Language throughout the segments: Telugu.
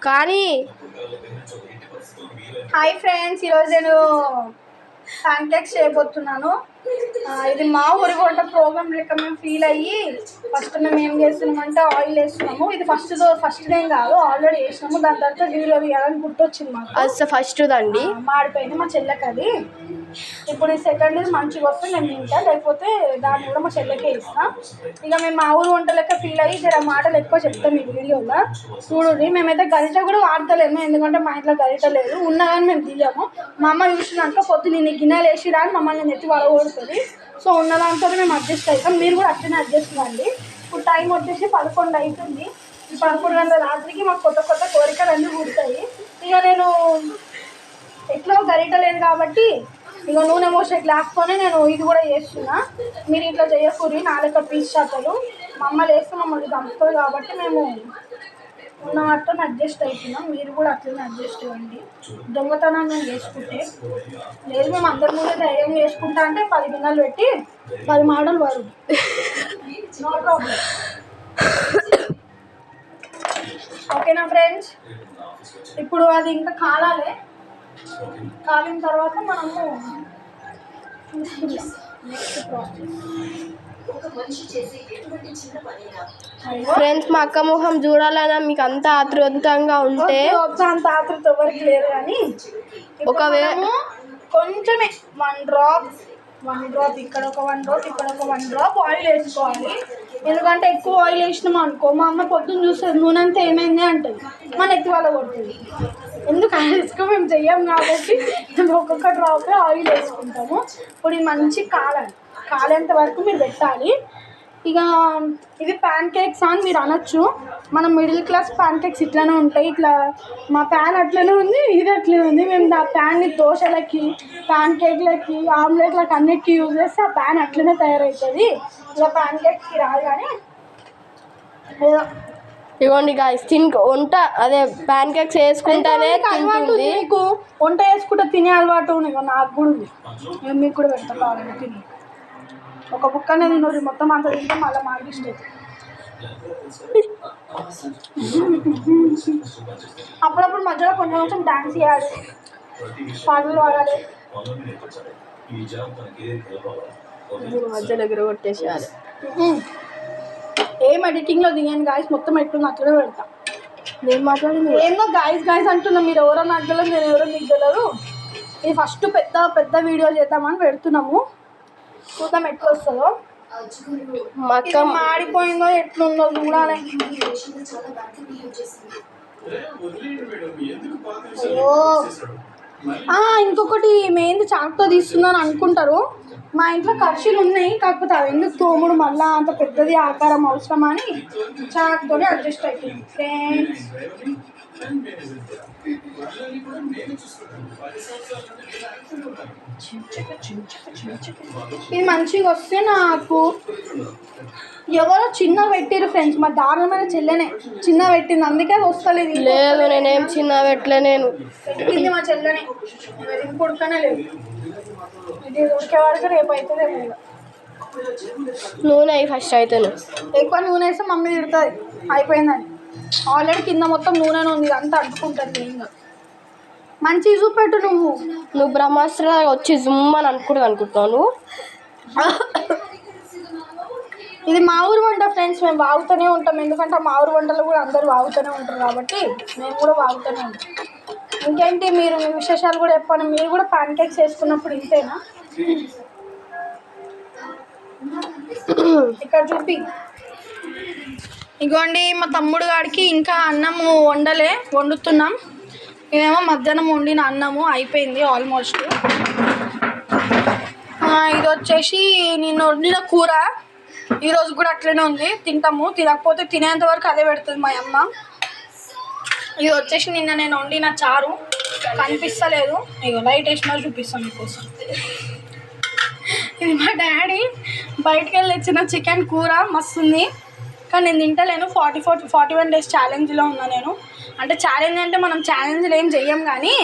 కానీ హాయ్ ఫ్రెండ్స్, ఈరోజు నేను ప్యాన్ కేక్స్ చేయబోతున్నాను. ఇది మా ఊరి వంట ప్రోగ్రామ్ లెక్క మేము ఫీల్ అయ్యి ఫస్ట్ మేము ఏం చేస్తున్నామంటే ఆయిల్ వేస్తున్నాము. ఇది ఫస్ట్ ఏం కాదు, ఆల్రెడీ వేసినాము. దాని తర్వాత వీడియో తీయాలని గుర్తొచ్చింది మాకు. అది ఫస్ట్ దండి మాడిపోయింది మా చెల్లెకి అది. ఇప్పుడు ఈ సెకండ్ మంచిగా వస్తే నేను తింటా, లేకపోతే దాన్ని కూడా మా చెల్లెకే ఇస్తాం. ఇక మేము మా ఊరు వంట లెక్క ఫీల్ అయ్యి జర మాటలు ఎక్కువ చెప్తాం ఈ వీడియోలో చూడండి. మేమైతే గరిట కూడా వాడతలేము, ఎందుకంటే మా ఇంట్లో గరిట లేదు. ఉన్నా కానీ మేము తీయము. మా అమ్మ చూసినాక పొద్దు నేను గిన్నెలు వేసిరా అని మమ్మల్ని నెత్తి వడగొడుతుంది. సో ఉన్న దాంతో మేము అడ్జస్ట్ అవుతాం. మీరు కూడా అట్లనే అడ్జస్ట్ కాండి. ఇప్పుడు టైం వచ్చేసి 11 అవుతుంది. ఈ 11 గంటల రాత్రికి మాకు కొత్త కొత్త కోరికలు అన్నీ పుడతాయి. ఇక నేను ఎట్లో గరిట లేదు కాబట్టి ఇక నూనె మోసే గ్లాస్తోనే నేను ఇది కూడా చేస్తున్నా. మీరు ఇట్లా చేయకూరి నాలుక పీస్ చేతలు మా అమ్మ వేస్తే మమ్మల్ని చంపుతుంది కాబట్టి మేము ఉన్న వాటితో అడ్జస్ట్ అవుతున్నాం. మీరు కూడా అట్లనే అడ్జస్ట్ అవ్వండి. దొంగతనం మేము చేసుకుంటే లేదు, మేము అందరి ముందు ధైర్యం చేసుకుంటా అంటే 10 గిన్నెలు పెట్టి 10 మాటలు వరు, నో ప్రాబ్లం. ఓకేనా ఫ్రెండ్స్? ఇప్పుడు అది ఇంకా కాలాలి. కాలిన తర్వాత మనము ఫ్రెండ్స్, మా అక్క ముఖం చూడాలన్నా మీకు అంత ఆతృతంగా ఉంటే అంత ఆతృత ఎవరికి లేదు. కానీ ఒకవేళ కొంచెమే 1 డ్రాప్ ఇక్కడ ఒక 1 డ్రాప్ ఇక్కడ ఒక 1 డ్రాప్ ఆయిల్ వేసుకోవాలి. ఎందుకంటే ఎక్కువ ఆయిల్ వేసినాం అనుకో మా అమ్మ పొద్దున్న చూస్తుంది, నూనె అంతా ఏమైంది అంటుంది, మన ఎత్తి వాళ్ళ కొడుతుంది. ఎందుకు రిస్క్ మేము చెయ్యం కాబట్టి ఒక్కొక్క డ్రాప్ ఆయిల్ వేసుకుంటాము. ఇప్పుడు ఇది మంచి కాలేంత వరకు మీరు పెట్టాలి. ఇక ఇది ప్యాన్ కేక్స్ అని మీరు అనొచ్చు. మనం మిడిల్ క్లాస్ ప్యాన్ కేక్స్ ఇట్లానే ఉంటాయి. ఇట్లా మా ప్యాన్ అట్లనే ఉంది, ఇది అట్లనే ఉంది. మేము ఆ ప్యాన్ని దోశలకి, ప్యాన్ కేక్లకి, ఆమ్లెట్లకి అన్నిటికీ యూజ్ చేస్తే ఆ ప్యాన్ అట్లనే తయారవుతుంది. ఇక ప్యాన్ కేక్స్కి రాదు. కానీ ఇవ్వండి గాయస్, వంట అదే ప్యాన్ కేక్స్ వేసుకుంటానే తింటుంది. మీకు వంట వేసుకుంటే తినే అలవాటు ఇక నాకు కూడా ఉంది. నేను మీకు కూడా పెడతాను కావాలని తిని. ఒక బుక్క అనేది నూరి మొత్తం అంత తింటే మళ్ళీ మాకు ఇష్టం. అప్పుడప్పుడు మధ్యలో కొంచెం డాన్స్ చేయాలి, పాటలు పాడాలి. మధ్యలో ఎగురు కొట్టేసేయాలి. ఏం ఎడిటింగ్లో దిగాను గాయస్, మొత్తం ఎట్లుంది అట్లనే పెడతా. నేను మాట్లాడింది ఏమో గాయస్ అంటున్నా, మీరు ఎవరో నాకు తెలియదు, నేను ఎవరో మీకు తెలియదు. ఇది ఫస్ట్ పెద్ద వీడియో చేద్దామని పెడుతున్నాము. చూద్దాం ఎట్లా వస్తుందో. మాడిపోయిందో ఎట్లుందో చూడాలి. ఇంకొకటి మెయిన్ చాకుతో తీస్తుందని అనుకుంటారు. మా ఇంట్లో ఖర్చులు ఉన్నాయి, కాకపోతే అవి ఎందుకు తోముడు మళ్ళీ అంత పెద్దది ఆకారం అవసరం అని చాకుతోనే అడ్జస్ట్ అవుతుంది ఫ్రెండ్స్. ఇది మంచిగా వస్తే నాకు ఎవరో చిన్న పెట్టిరు ఫ్రెండ్స్, మా దారుణమైన చెల్లెనే చిన్న పెట్టింది, అందుకే అది వస్తలేదు. లేదు, నేనేం చిన్న పెట్టలే, నేను పెట్టింది మా చెల్లెనే. కొడుకనే లేదు, ఇది ఉడికే వరకు రేపు అవుతుంది. నూనె ఫస్ట్ అవుతాను. ఎక్కువ నూనె వేస్తే మమ్మీ తిడుతుంది అయిపోయిందని. ఆల్రెడీ కింద మొత్తం నూనె ఉంది, అంతా అడ్డుకుంటుంది. ఇంకా మంచి చూపెట్టు. నువ్వు బ్రహ్మాస్త్ర వచ్చి జుమ్ అని అనుకుంటున్నావు. ఇది మా ఊరు వంట ఫ్రెండ్స్, మేము వాగుతూనే ఉంటాం. ఎందుకంటే మా ఊరు వంటలు కూడా అందరూ వాగుతూనే ఉంటారు కాబట్టి మేము కూడా వాగుతూనే ఉంటాం. ఇంకేంటి మీరు మీ విశేషాలు కూడా చెప్పండి. మీరు కూడా ప్యాన్ కేక్స్ వేసుకున్నప్పుడు ఇంతేనా? ఇక్కడ చూపి. ఇగోండి మా తమ్ముడు గారికి ఇంకా అన్నము వండుతున్నాం. ఇదేమో మధ్యాహ్నం వండిన అన్నము అయిపోయింది ఆల్మోస్ట్. ఇది వచ్చేసి నేను వండిన కూర, ఈరోజు కూడా అట్లనే ఉంది. తింటాము, తినకపోతే తినేంత వరకు అదే పెడుతుంది మా అమ్మ. ఇది వచ్చేసి నిన్న నేను వండిన చారు, కనిపిస్తలేదు, ఇగో లైట్ వేసినా చూపిస్తాను మీకోసం. ఇది మా డాడీ బయటకు వెళ్ళి తెచ్చిన చికెన్ కూర, మస్తుంది. కానీ నేను తింటలేను. 41 days ఛాలెంజ్లో ఉన్నా నేను. అంటే ఛాలెంజ్ అంటే మనం ఛాలెంజ్లు ఏం చెయ్యం, కానీ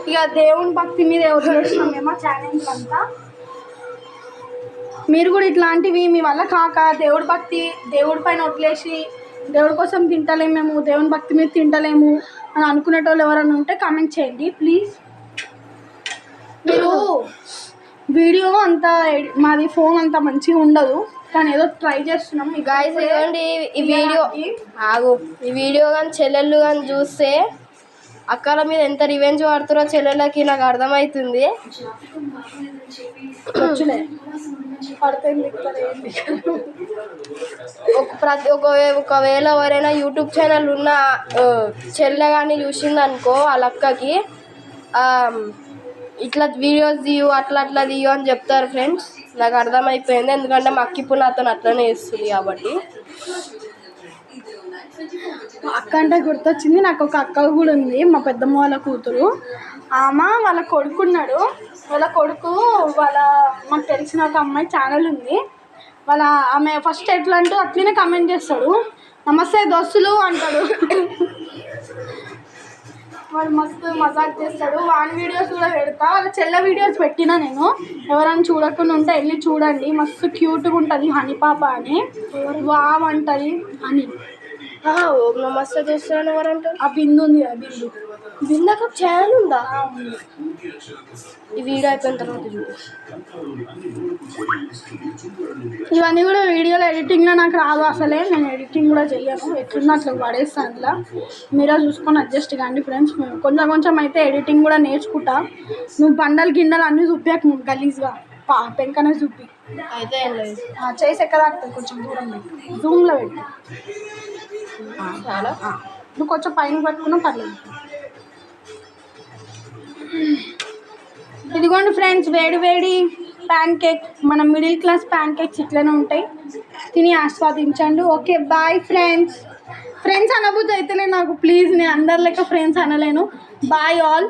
ఇక దేవుని భక్తి మీద వదిలేసినాం మేము ఛాలెంజ్ అంతా. మీరు కూడా ఇట్లాంటివి మీ వల్ల కాక దేవుడి భక్తి దేవుడి పైన వదిలేసి దేవుడి కోసం తింటలేము మేము, దేవుని భక్తి మీద తింటలేము అని అనుకునేటోళ్ళు ఎవరైనా ఉంటే కామెంట్ చేయండి ప్లీజ్. మీరు వీడియో అంతా మాది ఫోన్ అంతా మంచిగా ఉండదు కానీ ఏదో ట్రై చేస్తున్నాం. గాయ్స్ ఇవ్వండి ఈ వీడియో కానీ చెల్లెళ్ళు కానీ చూస్తే అక్కల మీద ఎంత రివెంజ్ పడుతురో చెల్లెళ్ళకి నాకు అర్థమవుతుంది. ఒకవేళ ఎవరైనా యూట్యూబ్ ఛానల్ ఉన్న చెల్లె కానీ చూసిందనుకో వాళ్ళ అక్కకి ఇట్లా వీడియోస్ తీయు అట్లా తీయు అని చెప్తారు ఫ్రెండ్స్. నాకు అర్థమైపోయింది, ఎందుకంటే మా అక్క ఇప్పుడు నాతో అట్లనే వేస్తుంది కాబట్టి. అక్క అంటే గుర్తొచ్చింది, నాకు ఒక అక్క కూడా ఉంది, మా పెద్దమ్మ వాళ్ళ కూతురు. వాళ్ళ కొడుకున్నాడు, వాళ్ళ కొడుకు మాకు తెలిసిన ఒక అమ్మాయి ఛానల్ ఉంది. ఆమె ఫస్ట్ ఎట్లా అంటూ అట్లనే కమెంట్ చేస్తాడు, నమస్తే దోస్తులు అంటాడు. వాడు మస్తు మజాక్ చేస్తాడు. వాని వీడియోస్ కూడా పెడతా, వాళ్ళ చెల్లె వీడియోస్ పెట్టినా నేను. ఎవరైనా చూడకుండా ఉంటే వెళ్ళి చూడండి, మస్తు క్యూట్గా ఉంటుంది. హనీ పాప అని వామంటుంది అని. ఓం నమస్తే దోస్తులు ఎవరంటారు? ఆ బిందు ఉంది, ఆ బిందాక ఛానల్ ఉందా? ఈ వీడియో అయిపోయిన తర్వాత చూడు. ఇవన్నీ కూడా వీడియోలో ఎడిటింగ్లో నాకు రాదు అసలే, నేను ఎడిటింగ్ కూడా చెయ్యను, ఎట్లున్నా అట్లా పడేస్తాను. అట్లా మీరే చూసుకొని అడ్జస్ట్ కాండి ఫ్రెండ్స్. కొంచెం అయితే ఎడిటింగ్ కూడా నేర్చుకుంటా. నువ్వు బండలు గిన్నెలు అన్నీ చూపించకు, నువ్వు గలీజ్గా పెంకనే చూపి అయితే చేసి ఎక్కదాకుతుంది, కొంచెం దూరం పెట్టి జూమ్లో పెట్టి చాలా. నువ్వు కొంచెం పైన పట్టుకున్నా పర్లేదు. ఇదిగోండి ఫ్రెండ్స్, వేడి వేడి ప్యాన్ కేక్, మన మిడిల్ క్లాస్ ప్యాన్ కేక్స్ ఇట్లనే ఉంటాయి, తిని ఆస్వాదించండి. Okay bye friends. అనబుద్ధి అయితేనే నాకు ప్లీజ్, నేను అందరి లెక్క ఫ్రెండ్స్ అనలేను. Bye all.